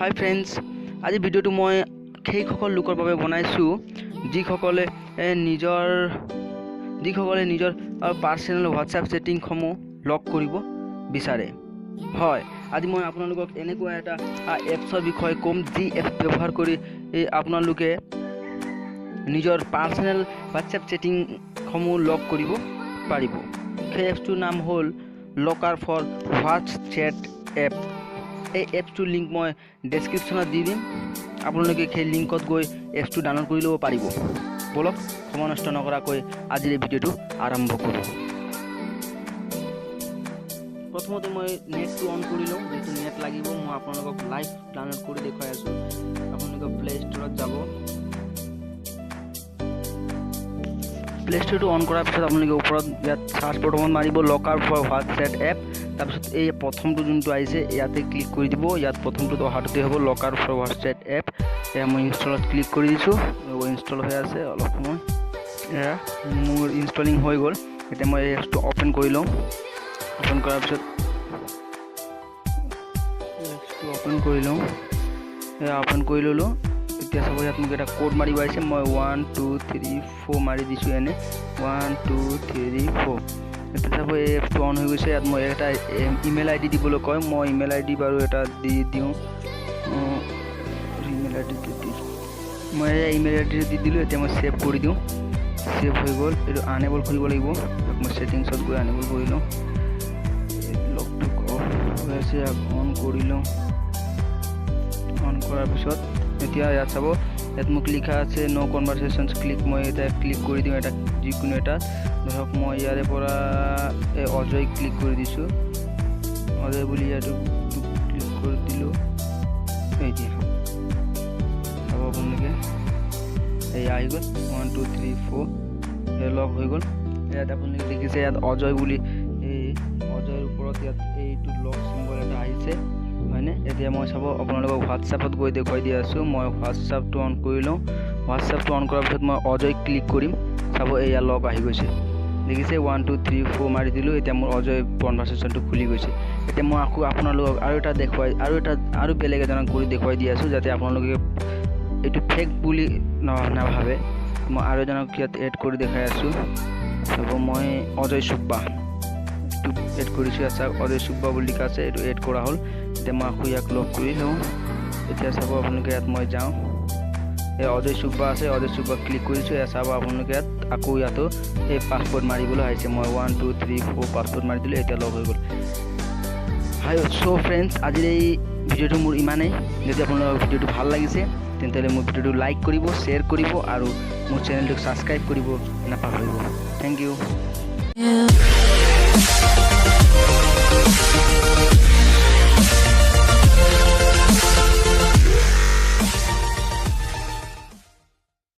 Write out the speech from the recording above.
হাই friends, আজি ভিডিঅ'টো মই সেইসকল লোকৰ বাবে বনাইছোঁ যিসকলে নিজৰ পাৰ্চনেল হোৱাটছআপ ছেটিংসমূহ লক কৰিব বিচাৰে। হয়, আজি মই আপোনালোকক এনেকুৱা এটা এপছৰ বিষয়ে ক'ম যি এপ ব্যৱহাৰ কৰি আপোনালোকে নিজৰ পাৰ্চনেল হোৱাটছআপ ছেটিংসমূহ লক কৰিব পাৰিব। সেই এপছটোৰ নাম হ'ল লকাৰ ফৰ হোৱাটছএপ এপ। এই এপছটোৰ লিংক মই ডেছক্ৰিপশ্যনত দি দিম, আপোনালোকে সেই লিংকত গৈ এপছটো ডাউনলোড কৰি ল'ব পাৰিব। বলক সময় নষ্ট নকৰাকৈ আজিৰ এই ভিডিঅ'টো আৰম্ভ কৰোঁ। প্ৰথমতে মই নেটটো অন কৰি লওঁ, যিহেতু নেট লাগিব। মই আপোনালোকক লাইভ ডাউনলোড কৰি দেখুৱাই আছোঁ। আপোনালোকে প্লে ষ্ট'ৰত যাব। প্লে ষ্ট'ৰটো অন কৰাৰ পিছত আপোনালোকে ওপৰত ইয়াত চাৰ্চ বটনত মাৰিব লকাৰ ফৰ হোৱাটছএপ এপ। তাৰপিছত এই প্ৰথমটো যোনটো আহিছে ইয়াতে ক্লিক কৰি দিব। ইয়াত প্ৰথমটোত অহাটোতে হ'ব লকাৰ ফৰ হোৱাটছএপ এপ। এয়া মই ইনষ্টলত ক্লিক কৰি দিছোঁ, ইনষ্টল হৈ আছে অলপ সময়। এয়া মোৰ ইনষ্টলিং হৈ গ'ল। এতিয়া মই এই এপছটো অ'পেন কৰি লওঁ। অ'পেন কৰাৰ পিছত এপছটো অ'পেন কৰি লওঁ। এয়া অ'পেন কৰি ল'লোঁ। এতিয়া চাব ইয়াত মোক এটা কোড মাৰিব আহিছে। মই 1 2 3 4 মাৰি দিছোঁ। এনে 1 2 3 4। এতিয়া চাব এই এপছটো অন হৈ গৈছে। ইয়াত মই এটা ইমেইল আই ডি দিবলৈ কয়। মই ইমেইল আই ডি বাৰু এটা দি দিওঁ। ইমেইল আই ডিটো দি মই ইমেইল আই ডিটো দি দিলোঁ। এতিয়া মই ছেভ কৰি দিওঁ। ছেভ হৈ গ'ল। এইটো আনেবল কৰিব লাগিব। মই ছেটিংছত গৈ আনেবল কৰি লওঁ। লকটো অফ হৈ আছে, অন কৰি লওঁ। অন কৰাৰ পিছত এতিয়া ইয়াত চাব, ইয়াত মোক লিখা আছে ন' কনভাৰচেশ্যনছ ক্লিক। মই এটা ক্লিক কৰি দিওঁ, এটা যিকোনো এটা। ধৰক মই ইয়াৰে পৰা অজয় ক্লিক কৰি দিছোঁ। অজয় বুলি ইয়াতো ক্লিক কৰি দিলোঁ। এতিয়া চাব আপোনালোকে এই আহি গ'ল 1 2 3 4 লক হৈ গ'ল। ইয়াত আপোনালোকে দেখিছে ইয়াত অজয় বুলি এই অজয়ৰ ওপৰত ইয়াত এইটো লক চিম্বল এটা আহিছে, হয়নে? এতিয়া মই চাব আপোনালোকক হোৱাটছআপত গৈ দেখুৱাই দি আছোঁ। মই হোৱাটছআপটো অন কৰি লওঁ। হোৱাটছআপটো অন কৰাৰ পিছত মই অজয় ক্লিক কৰিম। চাব এয়া লক আহি গৈছে, দেখিছে 1 2 3 4 মাৰি দিলোঁ। এতিয়া মোৰ অজয় কনভাৰচেশ্যনটো খুলি গৈছে। এতিয়া মই আকৌ আপোনালোকক আৰু বেলেগ এজনক কৰি দেখুৱাই দি আছোঁ, যাতে আপোনালোকে এইটো ফেক বুলি নাভাবে। মই আৰু এজনক ইয়াত এড কৰি দেখাই আছোঁ। চাব মই অজয় সুব্বা এইটো এড কৰিছোঁ। চাওক অজয় সুব্বা বুলি লিখা আছে, এইটো এড কৰা হ'ল। এতিয়া মই আকৌ ইয়াক লক কৰি লওঁ। এতিয়া চাব আপোনালোকে ইয়াত মই যাওঁ, এই অজয় সুব্বা আছে, অজয় সুব্বা ক্লিক কৰিছোঁ। এয়া চাব আপোনালোকে ইয়াত আকৌ ইয়াতো এই পাছপৰ্ট মাৰিবলৈ আহিছে। মই 1 2 3 4 পাছপৰ্ট মাৰি দিলোঁ। এতিয়া লগ হৈ গ'ল। হাই চ' ফ্ৰেণ্ডছ, আজিৰ এই ভিডিঅ'টো মোৰ ইমানেই। যদি আপোনালোকৰ ভিডিঅ'টো ভাল লাগিছে তেন্তে মোৰ ভিডিঅ'টো লাইক কৰিব, শ্বেয়াৰ কৰিব আৰু মোৰ চেনেলটোক ছাবস্ক্ৰাইব কৰিব নাপাহৰিব। Thank U.